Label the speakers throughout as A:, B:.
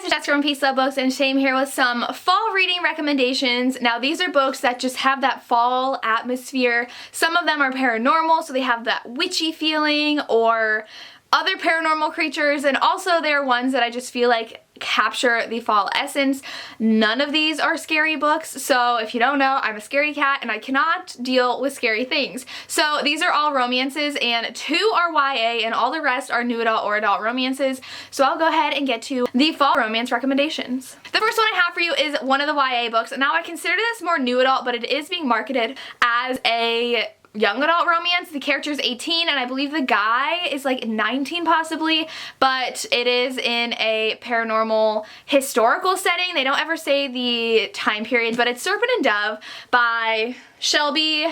A: to Jessica from Peace Love Books, and Shame here with some fall reading recommendations. Now these are books that just have that fall atmosphere. Some of them are paranormal, so they have that witchy feeling, or other paranormal creatures, and also they're ones that I just feel like capture the fall essence. None of these are scary books, so if you don't know, I'm a scaredy cat and I cannot deal with scary things. So these are all romances, and 2 are YA and all the rest are new adult or adult romances. So I'll go ahead and get to the fall romance recommendations. The first one I have for you is one of the YA books. Now I consider this more new adult, but it is being marketed as a young adult romance. The character is 18 and I believe the guy is like 19 possibly, but it is in a paranormal historical setting. They don't ever say the time period, but it's Serpent and Dove by Shelby,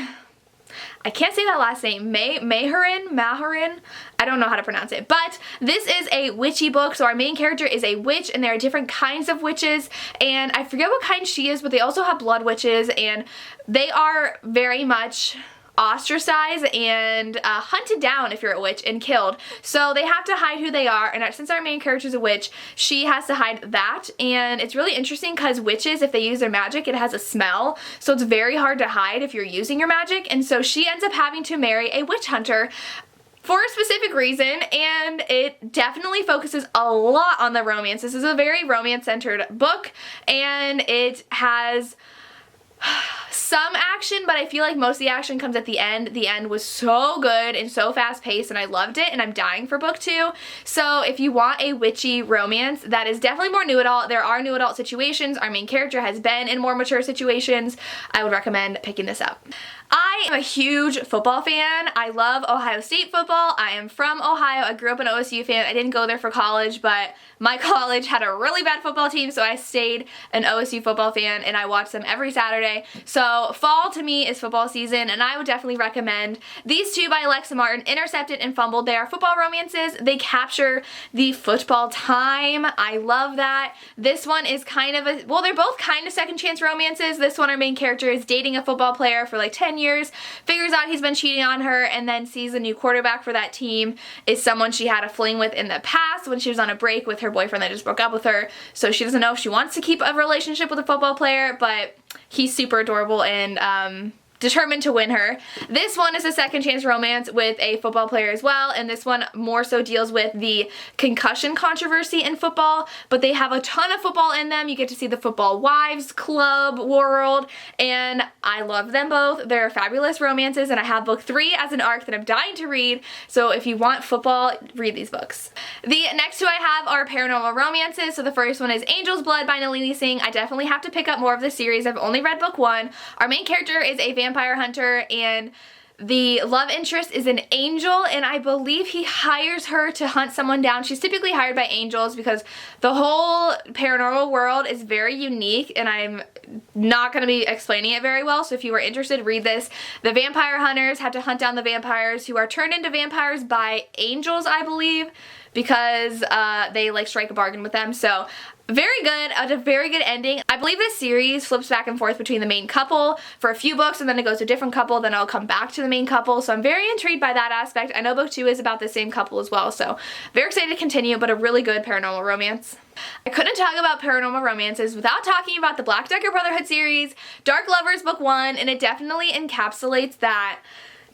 A: I can't say that last name, Maharin? I don't know how to pronounce it, but this is a witchy book. So our main character is a witch, and there are different kinds of witches, and I forget what kind she is, but they also have blood witches, and they are very much ostracized and hunted down if you're a witch and killed. So they have to hide who they are, and since our main character is a witch, she has to hide that. And it's really interesting because witches, if they use their magic, it has a smell, so it's very hard to hide if you're using your magic. And so she ends up having to marry a witch hunter for a specific reason, and it definitely focuses a lot on the romance. This is a very romance-centered book, and it has some action, but I feel like most of the action comes at the end. The end was so good and so fast-paced, and I loved it, and I'm dying for book 2. So if you want a witchy romance that is definitely more new adult, there are new adult situations, our main character has been in more mature situations, I would recommend picking this up. I am a huge football fan. I love Ohio State football. I am from Ohio. I grew up an OSU fan. I didn't go there for college, but my college had a really bad football team, so I stayed an OSU football fan, and I watched them every Saturday. So fall to me is football season, and I would definitely recommend these 2 by Alexa Martin, Intercepted and Fumbled. They are football romances. They capture the football time. I love that. This one is kind of a, well, they're both kind of second chance romances. This one, our main character is dating a football player for like 10 years, figures out he's been cheating on her, and then sees a new quarterback for that team is someone she had a fling with in the past when she was on a break with her boyfriend that just broke up with her. So she doesn't know if she wants to keep a relationship with a football player, but he's super adorable and determined to win her. This one is a second chance romance with a football player as well, and this one more so deals with the concussion controversy in football, but they have a ton of football in them. You get to see the football wives club world, and I love them both. They're fabulous romances, and I have book 3 as an arc that I'm dying to read, so if you want football, read these books. The next 2 I have are paranormal romances. So the first one is Angel's Blood by Nalini Singh. I definitely have to pick up more of the series. I've only read book 1. Our main character is a vampire hunter, and the love interest is an angel, and I believe he hires her to hunt someone down. She's typically hired by angels because the whole paranormal world is very unique, and I'm not going to be explaining it very well, so if you are interested, read this. The vampire hunters have to hunt down the vampires who are turned into vampires by angels, I believe, because they like strike a bargain with them. So very good, a very good ending. I believe this series flips back and forth between the main couple for a few books, and then it goes to a different couple, then it'll come back to the main couple, so I'm very intrigued by that aspect. I know book 2 is about the same couple as well, so very excited to continue, but a really good paranormal romance. I couldn't talk about paranormal romances without talking about the Black Decker Brotherhood series, Dark Lovers book 1, and it definitely encapsulates that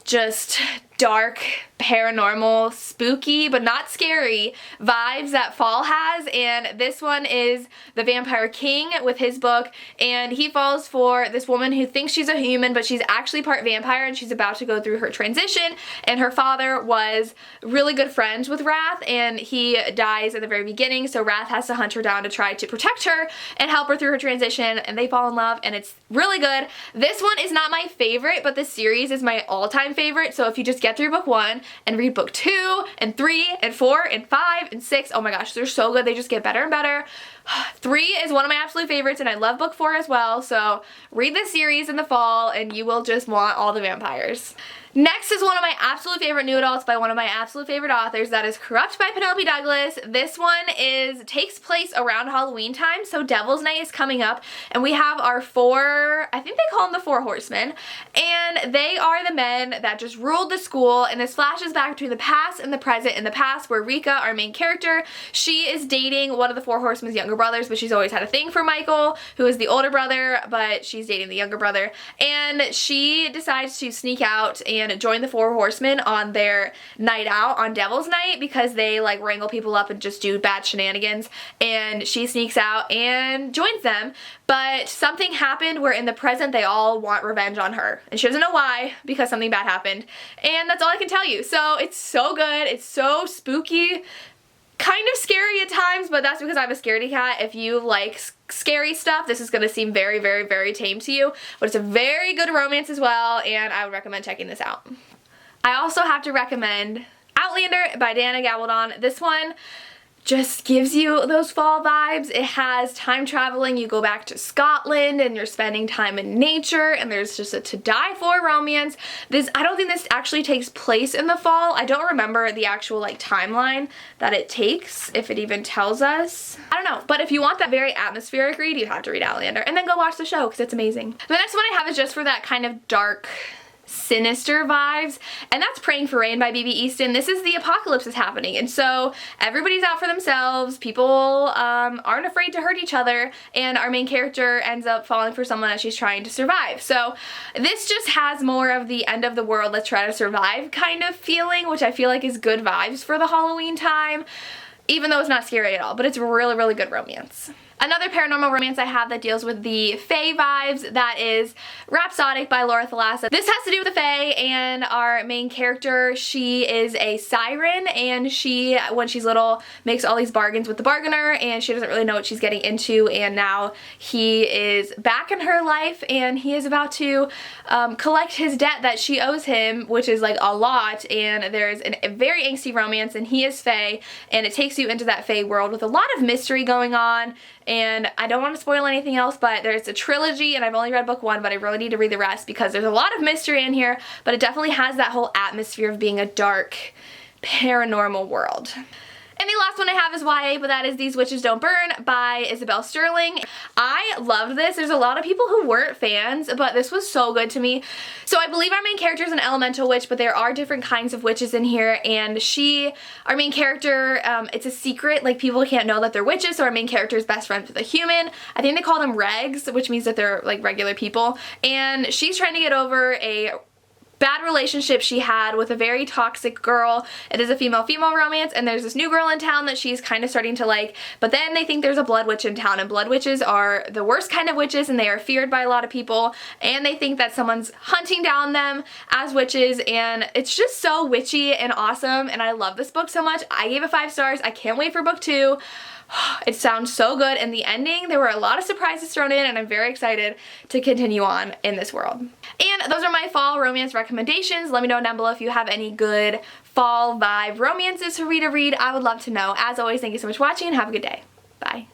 A: just dark, paranormal, spooky, but not scary vibes that fall has. And this one is the Vampire King with his book, and he falls for this woman who thinks she's a human, but she's actually part vampire, and she's about to go through her transition. And her father was really good friends with Wrath, and he dies at the very beginning, so Wrath has to hunt her down to try to protect her and help her through her transition, and they fall in love, and it's really good. This one is not my favorite, but the series is my all-time favorite, so if you just get through book 1 and read book 2 and 3 and 4 and 5 and 6, oh my gosh, they're so good. They just get better and better. 3 is one of my absolute favorites, and I love book 4 as well, so read this series in the fall and you will just want all the vampires. Next is one of my absolute favorite new adults by one of my absolute favorite authors. That is Corrupt by Penelope Douglas. This one takes place around Halloween time, so Devil's Night is coming up, and we have our four, I think they call them the Four Horsemen, and they are the men that just ruled the school, and this flashes back between the past and the present. In the past, where Rika, our main character, she is dating one of the Four Horsemen's younger brothers, but she's always had a thing for Michael, who is the older brother, but she's dating the younger brother, and she decides to sneak out and join the Four Horsemen on their night out on Devil's Night because they like wrangle people up and just do bad shenanigans, and she sneaks out and joins them. But something happened where in the present they all want revenge on her, and she doesn't know why, because something bad happened, and that's all I can tell you. So it's so good, it's so spooky, kind of scary at times, but that's because I'm a scaredy cat. If you like scary stuff, this is going to seem very, very, very tame to you, but it's a very good romance as well, and I would recommend checking this out. I also have to recommend Outlander by Diana Gabaldon. This one just gives you those fall vibes. It has time traveling. You go back to Scotland and you're spending time in nature, and there's just a to die for romance. I don't think this actually takes place in the fall. I don't remember the actual like timeline that it takes, if it even tells us. I don't know, but if you want that very atmospheric read, you have to read Outlander and then go watch the show because it's amazing. The next one I have is just for that kind of dark, sinister vibes, and that's Praying for Rain by B.B. Easton. This is the apocalypse is happening, and so everybody's out for themselves. People aren't afraid to hurt each other, and our main character ends up falling for someone that she's trying to survive. So this just has more of the end of the world, let's try to survive kind of feeling, which I feel like is good vibes for the Halloween time, even though it's not scary at all, but it's really, really good romance. Another paranormal romance I have that deals with the Fae vibes, that is Rhapsodic by Laura Thalassa. This has to do with the Fae, and our main character, she is a siren, and she, when she's little, makes all these bargains with the bargainer, and she doesn't really know what she's getting into, and now he is back in her life, and he is about to collect his debt that she owes him, which is like a lot, and there's a very angsty romance, and he is Fae, and it takes you into that Fae world with a lot of mystery going on. And I don't want to spoil anything else, but there's a trilogy, and I've only read book one, but I really need to read the rest because there's a lot of mystery in here, but it definitely has that whole atmosphere of being a dark, paranormal world. And the last one I have is YA, but that is These Witches Don't Burn by Isabel Sterling. I loved this. There's a lot of people who weren't fans, but this was so good to me. So I believe our main character is an elemental witch, but there are different kinds of witches in here, and our main character, it's a secret, like people can't know that they're witches, so our main character is best friends with a human. I think they call them regs, which means that they're like regular people, and she's trying to get over a bad relationship she had with a very toxic girl. It is a female-female romance, and there's this new girl in town that she's kind of starting to like, but then they think there's a blood witch in town, and blood witches are the worst kind of witches, and they are feared by a lot of people, and they think that someone's hunting down them as witches, and it's just so witchy and awesome, and I love this book so much. I gave it 5 stars. I can't wait for book 2. It sounds so good, and the ending, there were a lot of surprises thrown in, and I'm very excited to continue on in this world. And those are my fall romance recommendations. Let me know down below if you have any good fall vibe romances for me to read. I would love to know. As always, thank you so much for watching, and have a good day. Bye.